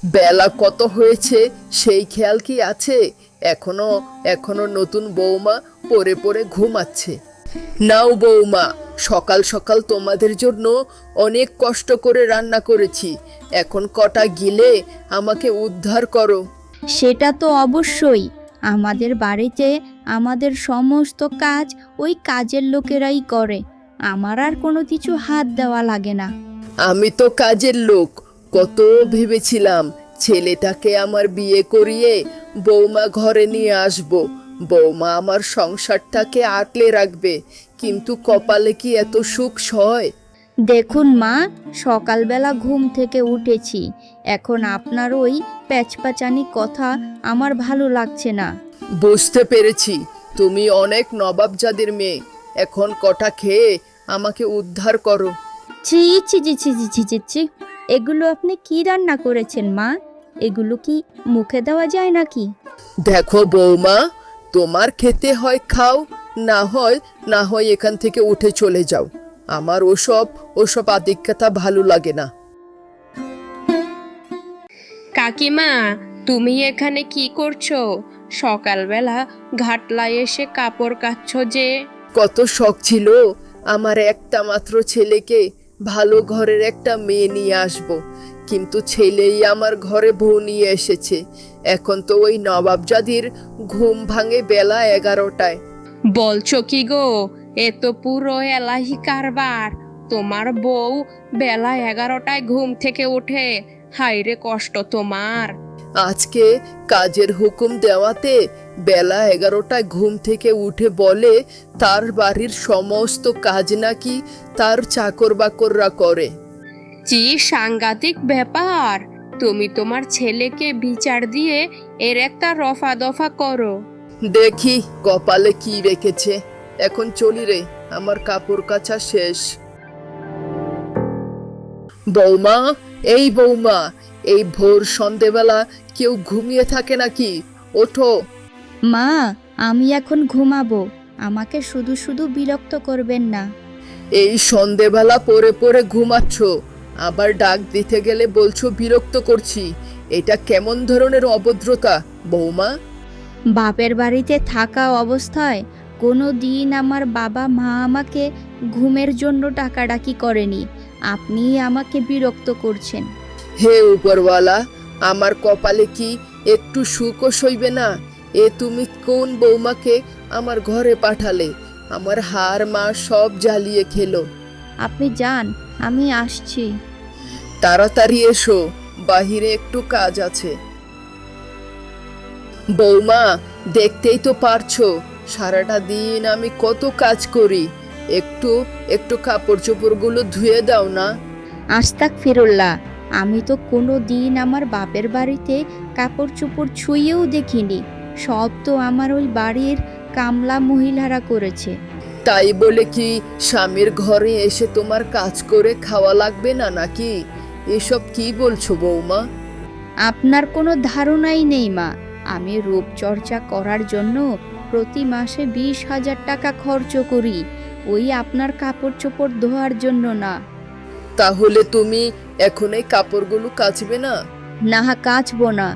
বেলা কত হয়েছে সেই খেয়াল কি আছে? এখনো এখনো নতুন বৌমা পড়ে পড়ে ঘুমাচ্ছে। নাও বৌমা, সকাল সকাল তোমাদের জন্য অনেক কষ্ট করে রান্না করেছি, এখন কটা গিলে আমাকে উদ্ধার করো। সেটা তো অবশ্যই। আমাদের বাড়িতে আমাদের সমস্ত কাজ ওই কাজের লোকেরাই করে, আমার আর কোনো কিছু হাত দেওয়া লাগে না। আমি তো কাজের লোক, কত ভেবেছিলাম ছেলেটাকে আমার বিয়ে করিয়ে বৌমা ঘরে নিয়ে আসব, বৌমা আমার সংসারটাকে আঁকলে রাখবে, কিন্তু কপালে কি এত সুখ সয়? দেখুন মা, সকালবেলা ঘুম থেকে উঠেছি, এখন আপনার ওই প্যাচপ্যাচানি কথা আমার ভালো লাগছে না। বুঝতে পেরেছি তুমি অনেক নবাবজাদের মেয়ে, এখন কটা খেয়ে আমাকে উদ্ধার করো। ছি ছি ছি ছি ছি ছি ছি ছি। এগুলো আপনি কি রান্না করেছেন মা? এগুলো কি মুখে দেওয়া যায় নাকি? দেখো বৌমা, তোমার খেতে হয় খাও, না হয় এখান থেকে উঠে চলে যাও। আমার ওসব ওসব আদিক্ষেতা ভালো লাগে না। কাকিমা, তুমি এখানে কি করছো? সকালবেলা ঘাটলায় এসে কাপড় কাচ্ছো যে? কত শখ ছিল আমার একটা মাত্র ছেলেকে ভালো ঘরের একটা মেয়ে নিয়ে আসব, কিন্তু ছেলেই আমার ঘরে বউ নিয়ে এসেছে। এখন তো ওই নবাবজাদির ঘুম ভাঙে বেলা 11টায়। বলছো কি গো? এ তো পুরো এলাহি কারবার। তোমার বউ বেলা 11টায় ঘুম থেকে ওঠে? হায়রে কষ্ট তোমার। আজকে কাজের হুকুম দেওয়াতে বেলা 11টায় ঘুম থেকে উঠে বলে তার বাড়ির সমস্ত কাজ নাকি তার চাকর বাকররা করে। কি সাংঘাতিক ব্যাপার! তুমি তোমার ছেলেকে বিচার দিয়ে এর একটা রফা দফা করো। দেখি কপালে কি রেখেছে। এখন চলি রে, আমার কাপড় কাচা শেষ। বৌমা, এই বৌমা, এই ভোর সন্ধেবেলা কেউ ঘুমিয়ে থাকে নাকি? ওঠো। মা, আমি এখন ঘুমাবো, আমাকে শুধু শুধু বিরক্ত করবেন না। এই সন্ধেবেলা পরে পরে ঘুমাচ্ছ, আবার ডাক দিতে গেলে বলছো বিরক্ত করছি। এটা কেমন ধরনের অভদ্রতা বৌমা? বাপের বাড়িতে থাকা অবস্থায় কোনো দিন আমার বাবা মা আমাকে ঘুমের জন্য ডাকাডাকি করেনি, আপনি আমাকে বিরক্ত করছেন। হে উপরওয়ালা, আমার কপালে কি একটু সুখও সইবে না? এ তুমি কোন বৌমাকে আমার ঘরে পাঠালে? আমার হাড় মা সব জ্বালিয়ে খেলো। আপনি যান, আমি আসছি। তাড়াতাড়ি এসো, বাহিরে একটু কাজ আছে। বৌমা, দেখতেই তো পারছো সারাটা দিন আমি কত কাজ করি, একটু একটু কাপড় চোপড়গুলো ধুয়ে দাও না। আস্তাক ফিরুল্লাহ, আমি তো কোনো দিন আমার বাপের বাড়িতে কাপড় চোপড় ছুঁয়েও দেখিনি, সব তো আমার ওই বাড়ির কামলা মহিলারা করেছে। তাই বলে কি স্বামীর ঘরে এসে তোমার কাজ করে খাওয়া লাগবে না নাকি? এসব কি বলছো বৌমা? আপনার কোনো ধারণাই নেই মা, আমি রূপচর্চা করার জন্য প্রতি মাসে 20,000 টাকা খরচ করি, ওই আপনার কাপড় চোপড় ধোয়ার জন্য না। তাহলে তুমি এখন এই কাপড়গুলো কাচবে না? না, কাচবো না,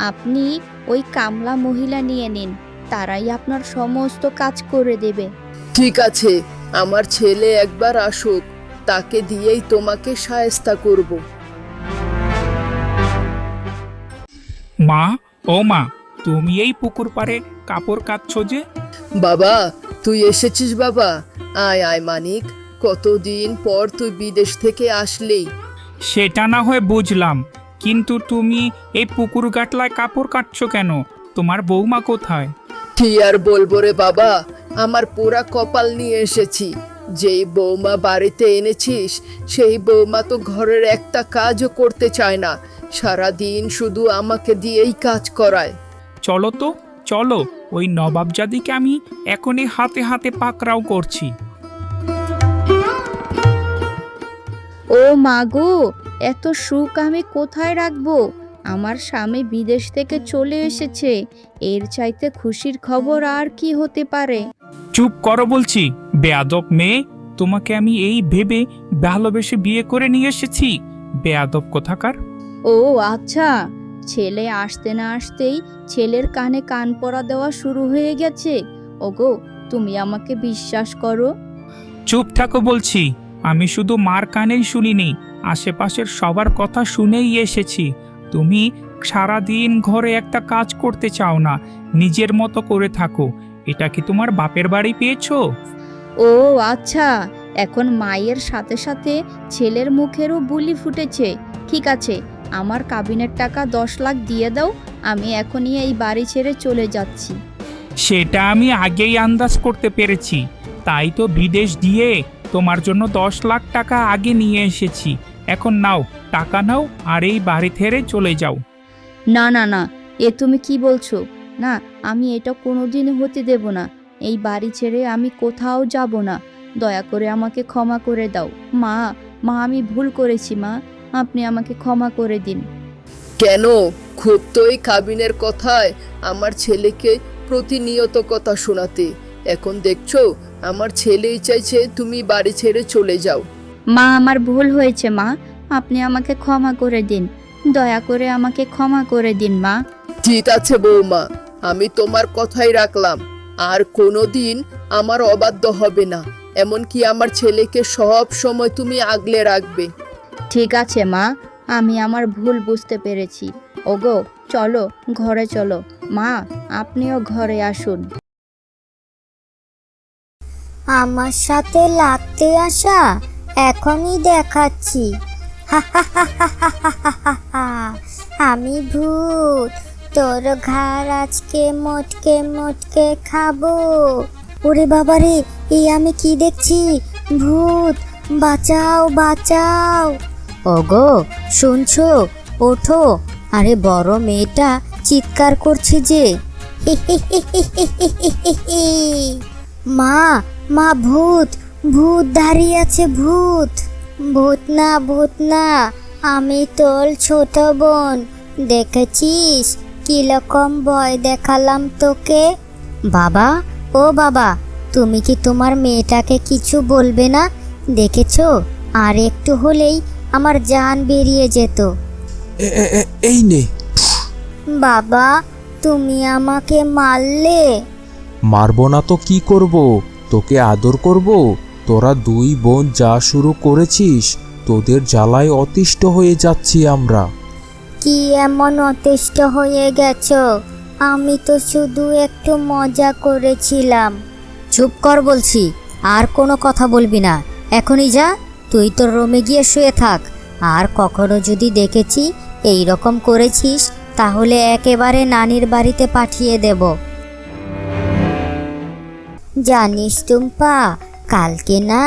আপনি ওই কামলা মহিলা নিয়ে নিন, তারাই আপনার সমস্ত কাজ করে দেবে। ঠিক আছে, আমার ছেলে একবার আসুক, তাকে দিয়েই তোমাকে শায়েস্তা করব। মা, ও মা, তুমি এই পুকুর পাড়ে কাপড় কাচ্ছো যে? বাবা, তুই এসেছিস বাবা? আয় আয় মানিক, কতদিন পর তুই বিদেশ থেকে আসলি। সেটা না হয় বুঝলাম, কিন্তু তুমি এই পুকুর গাটলায় কাপড় কাটছো কেন? তোমার বৌমা কোথায়? কি আর বলবো রে বাবা, আমার পুরা কপাল নিয়ে এসেছি। যেই বৌমা বাড়িতে এনেছিস সেই বৌমা তো ঘরের একটা কাজও করতে চায় না, সারা দিন শুধু আমাকে দিয়েই কাজ করায়। চলো তো, চলো, ওই নবাবজাদিকে আমি এখনই হাতে হাতে পাকড়াও করছি। ও মা গো, এত সুখ আমি কোথায় রাখবো? আমার স্বামী বিদেশ থেকে চলে এসেছে, এর চাইতে খুশির খবর আর কি হতে পারে? চুপ করো বলছি, বেয়াদব মেয়ে, তোমাকে আমি এই ভেবে ভালোবেসে বিয়ে করে নিয়ে এসেছি, বেয়াদব কোথাকার। ও আচ্ছা, ছেলে আসতে না আসতেই ছেলের কানে কান পরা দেওয়া শুরু হয়ে গেছে। ওগো, তুমি আমাকে বিশ্বাস করো। চুপ থাকো বলছি। আমি শুধু মার কানেই শুনিনি, আশেপাশের সবার কথা শুনেই এসেছি। তুমি সারাদিন ঘরে একটা কাজ করতে চাও না, নিজের মতো করে থাকো। এটা কি তোমার বাপের বাড়ি পেয়েছো? ও আচ্ছা, এখন মায়ের সাথে সাথে ছেলের মুখেরও বুলি ফুটেছে। ঠিক আছে, আমার কাবিনের টাকা 10 লাখ দিয়ে দাও, আমি এখনই এই বাড়ি ছেড়ে চলে যাচ্ছি। সেটা আমি আগেই আন্দাজ করতে পেরেছি, তাই তো বিদেশ দিয়ে তোমার জন্য 10 লাখ টাকা আগে নিয়ে এসেছি। এখন নাও, টাকা নাও আর এই বাড়ি ছেড়ে চলে যাও। না না না, এ তুমি কি বলছো? না, আমি এটা কোনোদিন হতে দেব না। এই বাড়ি ছেড়ে আমি কোথাও যাব না। দয়া করে আমাকে ক্ষমা করে দাও। মা, মা, আমি ভুল করেছি মা, আপনি আমাকে ক্ষমা করে দিন। কেন? খুব তো এই কাবিনের কথায় আমার ছেলেকে প্রতিনিয়ত কথা শোনাতে। এখন দেখছো আমার ছেলেই চাইছে তুমি বাড়ি ছেড়ে চলে যাও। মা, আমার ভুল হয়েছে মা, আপনি আমাকে ক্ষমা করে দিন। দয়া করে আমাকে ক্ষমা করে দিন মা। ঠিক আছে বৌমা, আমি তোমার কথাই রাখলাম। আর কোনোদিন আমার অবাধ্য হবে না, এমনকি আমার ছেলেকে সব সময় তুমি আগলে রাখবে। ঠিক আছে মা, আমি আমার ভুল বুঝতে পেরেছি। ওগো, চলো ঘরে চলো। মা, আপনিও ঘরে আসুন। আমার সাথে লাগতে আসা এখনই দেখাচ্ছি। আমি ভূত, তোর ঘাড় আজকে মোটকে মোটকে খাবো। ওরে বাবারে, এই আমি কি দেখছি? ভূত, বাঁচাও বাঁচাও। ওগো, শুনছো? ওঠো। আরে বড় মেয়েটা চিৎকার করছে যে। মা, মা, ভূত, ভূত দাঁড়িয়ে আছে, ভূত। ভূত না, ভূত না, আমি তোর ছোট বোন। দেখেছিস কিরকম ভয় দেখালাম তোকে? বাবা, ও বাবা, তুমি কি তোমার মেয়েটাকে কিছু বলবে না? দেখেছো, আর একটু হলেই আমার জান বেরিয়ে যেত। এই নে। বাবা, তুমি আমাকে মারলে। মারবো না তো কি করব? তোকে আদর করব। তোরা দুই বোন যা শুরু করেছিস, তোদের জ্বালায় অতিষ্ঠ হয়ে যাচ্ছি আমরা। কি এমন অতিষ্ঠ হয়ে গেছো? আমি তো শুধু একটু মজা করেছিলাম। চুপ কর বলছি, আর কোনো কথা বলবি না। এখনই যা, তুই তোর রুমে গিয়ে শুয়ে থাক। আর কখনো যদি দেখেছি এই রকম করেছিস, তাহলে একেবারে নানির বাড়িতে পাঠিয়ে দেব। জানিস টুম্পা, কালকে না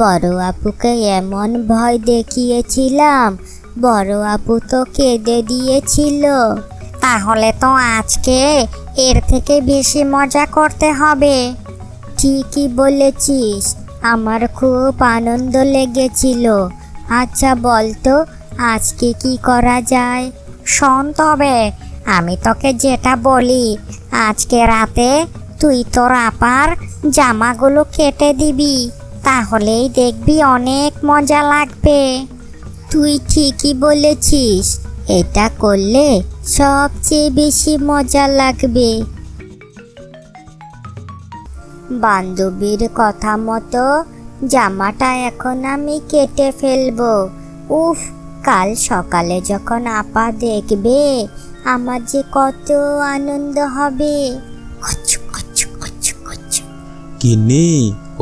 বড় আপুকে এমন ভয় দেখিয়েছিলাম, বড় আপু তো কেঁদে দিয়েছিল। তাহলে তো আজকে এর থেকে বেশি মজা করতে হবে। ঠিকই বলেছিস, আমার খুব আনন্দ লেগেছিল। আচ্ছা বলতো, আজকে কি করা যায়? শোন তবে, আমি তোকে যেটা বলি, আজকে রাতে তুই তোর আপার জামাগুলো কেটে দিবি, তাহলেই দেখবি অনেক মজা লাগবে। তুই ঠিকই বলেছিস, এটা করলে সবচেয়ে বেশি মজা লাগবে। বান্ধবীর কথা মতো জামাটা এখন আমি কেটে ফেলবো। উফ, কাল সকালে যখন আপা দেখবে, আমার যে কত আনন্দ হবে। গিন্নি,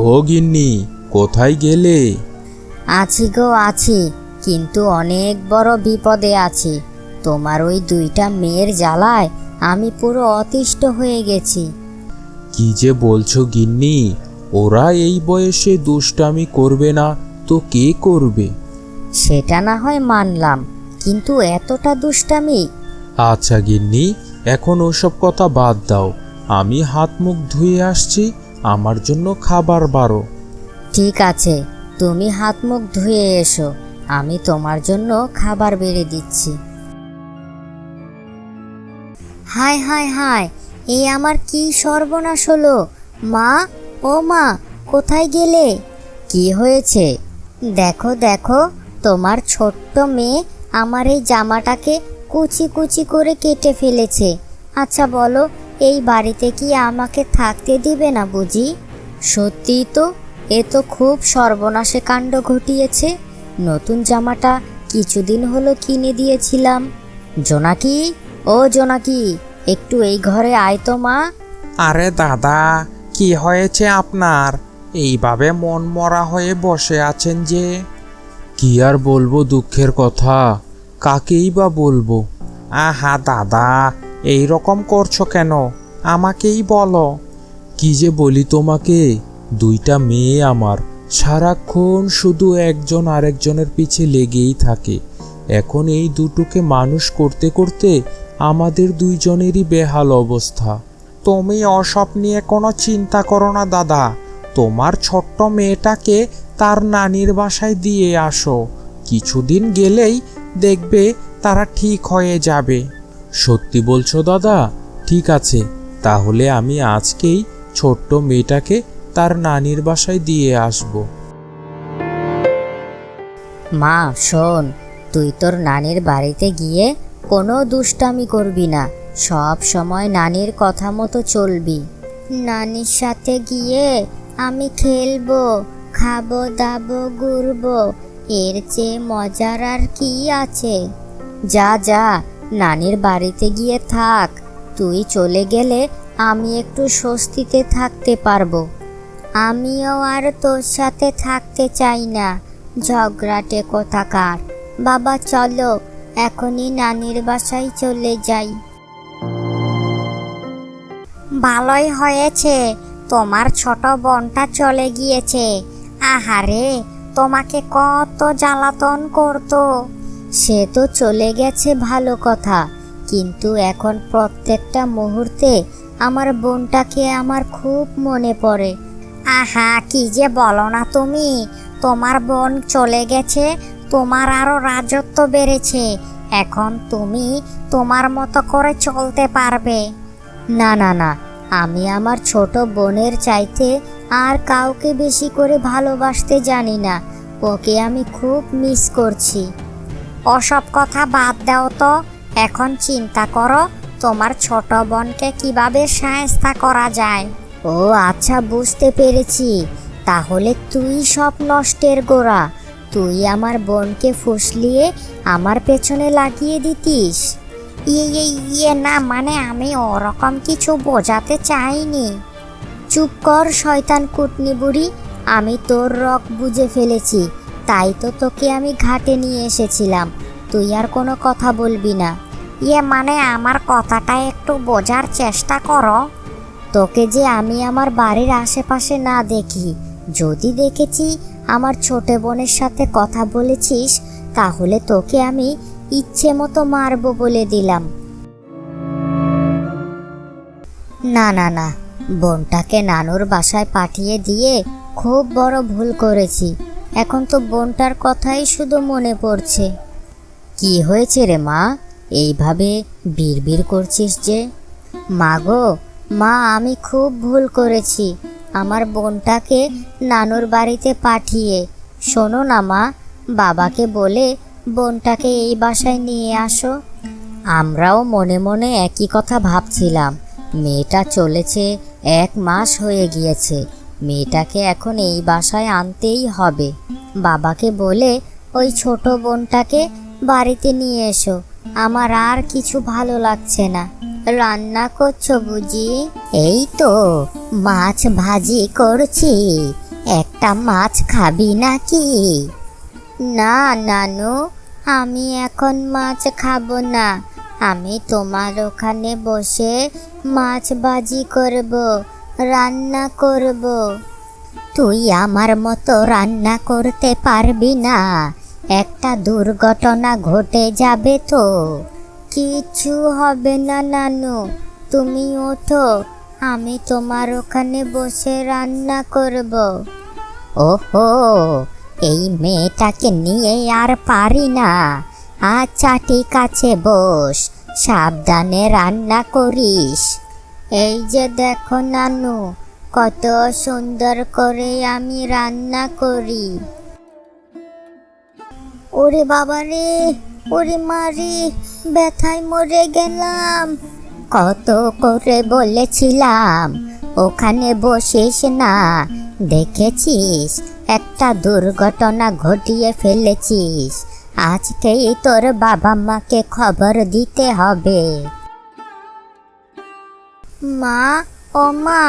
ও গিন্নি, কোথায় গেলে? আছি গো আছি, কিন্তু অনেক বড় বিপদে আছি। তোমার ওই দুইটা মেয়ের জ্বালায় আমি পুরো অতিষ্ঠ হয়ে গেছি। কি যে বলছো গিন্নি? ওরা এই বয়সে দুষ্টামি করবে না তো কে করবে? সেটা না হয় মানলাম, কিন্তু এতটা দুষ্টামি? আচ্ছা গিন্নি, এখন ওসব কথা বাদ দাও। আমি হাত মুখ ধুয়ে আসছি, আমার জন্য খাবার বারো। ঠিক আছে, তুমি হাত মুখ ধুয়ে এসো, আমি তোমার জন্য খাবার বেড়ে দিচ্ছি। হায় হায় হায়, এই আমার কি সর্বনাশ হলো! মা, ও মা, কোথায় গেলে? কি হয়েছে? দেখো দেখো, তোমার ছোট্ট মেয়ে আমার এই জামাটাকে কুচি কুচি করে কেটে ফেলেছে। আচ্ছা বলো, এই বাড়িতে কি আমাকে থাকতে দিবে না বুঝি? সত্যিই তো, এ তো খুব সর্বনাশে কাণ্ড ঘটিয়েছে। নতুন জামাটা কিছুদিন হলো কিনে দিয়েছিলাম। জোনাকি, ও জোনাকি, একটু এই ঘরে আয় তো মা। আরে দাদা, কি হয়েছে আপনার? এইভাবে মন মরা হয়ে বসে আছেন যে? কি আর বলবো দুঃখের কথা, কাকেই বা বলবো। আহা দাদা, এই রকম করছো কেন? আমাকেই বলো। কি যে বলি তোমাকে, দুইটা মেয়ে আমার সারাক্ষণ শুধু একজন আরেকজনের পিছে লেগেই থাকে। এখন এই দুটোকে মানুষ করতে করতে আমাদের দুইজনেরই বেহাল অবস্থা। তুমি ওসব নিয়ে কোনো চিন্তা করো না দাদা। তোমার ছোট্ট মেয়েটাকে তার নানির বাসায় দিয়ে আসো। কিছুদিন গেলেই দেখবে তারা ঠিক হয়ে যাবে। সত্যি বলছো দাদা? ঠিক আছে, তাহলে আমি আজকেই ছোট্ট মেয়েটাকে তার নানির বাসায় দিয়ে আসব। মা শোন, তুই তোর নানির বাড়িতে গিয়ে কোনো দুষ্টামি করবি না, সব সময় নানির কথা মতো চলবি। নানির সাথে গিয়ে আমি খেলবো, খাবো দাবো, ঘুরবো, এর চেয়ে মজার আর কি আছে? যা যা, নানির বাড়িতে গিয়ে থাক। তুই চলে গেলে আমি একটু স্বস্তিতে থাকতে পারবো। আমিও আর তোর সাথে থাকতে চাই না, ঝগড়াটে কোথাকার। বাবা চলো, এখনই নানির বাসায় চলে যাই। ভালোই হয়েছে, তোমার ছোট বোনটা চলে গিয়েছে। আহারে, তোমাকে কত জ্বালাতন করতো। সে তো চলে গেছে ভালো কথা, কিন্তু এখন প্রত্যেকটা মুহূর্তে আমার বোনটাকে আমার খুব মনে পড়ে। আহা, কি যে বলো না তুমি। তোমার বোন চলে গেছে, তোমার আরো রাজত্ব বেড়েছে। এখন তুমি তোমার মতো করে চলতে পারবে। না না না, আমি আমার ছোট বোনের চাইতে আর কাউকে বেশি করে ভালোবাসতে জানি না। ওকে আমি খুব মিস করছি। ওসব কথা বাদ দাও তো, এখন চিন্তা করো তোমার ছোট বোনকে কিভাবে সাহায্য করা যায়। ও আচ্ছা, বুঝতে পেরেছি। তাহলে তুই সব নষ্টের গোড়া। তুই আমার বোনকে ফুসলিয়ে আমার পেছনে লাগিয়ে দিতিস। ইয়ে না, মানে আমি ওরকম কিছু বোঝাতে চাইনি। চুপ কর শয়তান কুটনি বুড়ি, আমি তোর রক বুঝে ফেলেছি। তাই তো তোকে আমি ঘাটে নিয়ে এসেছিলাম। তুই আর কোনো কথা বলবি না। মানে আমার কথাটা একটু বোঝার চেষ্টা করো। তোকে যে আমি আমার বাড়ির আশেপাশে না দেখি, যদি দেখেছি আমার ছোট বোনের সাথে কথা বলেছিস, তাহলে তোকে আমি ইচ্ছে মতো মারবো বলে দিলাম। না না না, বোনটাকে নানুর বাসায় পাঠিয়ে দিয়ে খুব বড় ভুল করেছি। এখন তো বোনটার কথাই শুধু মনে পড়ছে। কি হয়েছে রে মা, এইভাবে বিড়বিড় করছিস যে? মা গো, মা, আমি খুব ভুল করেছি আমার বোনটাকে নানুর বাড়িতে পাঠিয়ে। শোনো না মা, বাবাকে বলে বোনটাকে এই বাসায় নিয়ে আসো। আমরাও মনে মনে একই কথা ভাবছিলাম। মেয়েটা চলেছে 1 মাস হয়ে গিয়েছে, মেয়েটাকে এখন এই বাসায় আনতেই হবে। বাবাকে বলে ওই ছোট বোনটাকে বাড়িতে নিয়ে এসো। আমার আর কিছু ভালো লাগছে না। রান্না করছো বুঝি? এই তো মাছ ভাজি করছি, একটা মাছ খাবি নাকি? না নানু, আমি এখন মাছ খাবো না। আমি তোমার ওখানে বসে মাছ ভাজি করব, রান্না করব। তুই আমার মতো রান্না করতে পারবি না, একটা দুর্ঘটনা ঘটে যাবে তো। কিছু হবে না নানু, তুমি ওঠো, আমি তোমার ওখানে বসে রান্না করব। ওহো, এই মেয়েটাকে নিয়ে আর পারি না। আচ্ছা ঠিক আছে, বস, সাবধানে রান্না করিস। এই যে দেখো নানু, কত সুন্দর করে আমি রান্না করি। ওরে বাবা রে, ওরে মারি, ব্যথায় মরে গেলাম। কত করে বলেছিলাম ওখানে বসিস না, দেখেছিস একটা দুর্ঘটনা ঘটিয়ে ফেলেছিস। আজকেই তোর বাবা মাকে খবর দিতে হবে। মা, ও মা,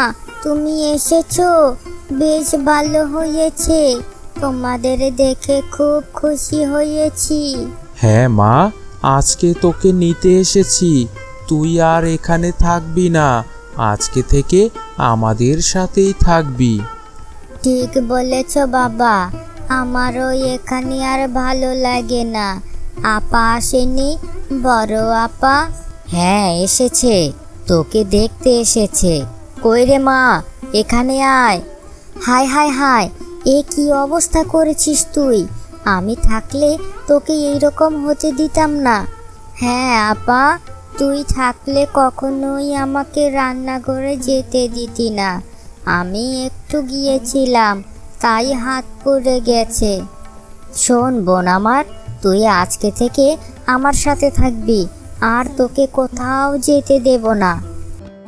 তুমি এসেছো, বেশ ভালো হয়েছে। তোমাদের দেখে খুব খুশি হয়েছি। হ্যাঁ মা, আজকে তোকে নিতে এসেছি। তুই আর এখানে থাকবি না, আজকে থেকে আমাদের সাথেই থাকবি। ঠিক বলেছ বাবা, আমারও এখানে আর ভালো লাগে না। আপা আসেনি? বড় আপা? হ্যাঁ এসেছে, তোকে দেখতে এসেছে। কই রে মা, এখানে আয়। হায় হায় হায়, এ কি অবস্থা করেছিস তুই? আমি থাকলে তোকে এইরকম হতে দিতাম না। হ্যাঁ আপা, তুই থাকলে কখনোই আমাকে রান্নাঘরে যেতে দিতি না। আমি একটু গিয়েছিলাম, তাই হাত পড়ে গেছে। শোন বোন আমার, তুই আজকে থেকে আমার সাথে থাকবি, আর তোকে কোথাও যেতে দেব না।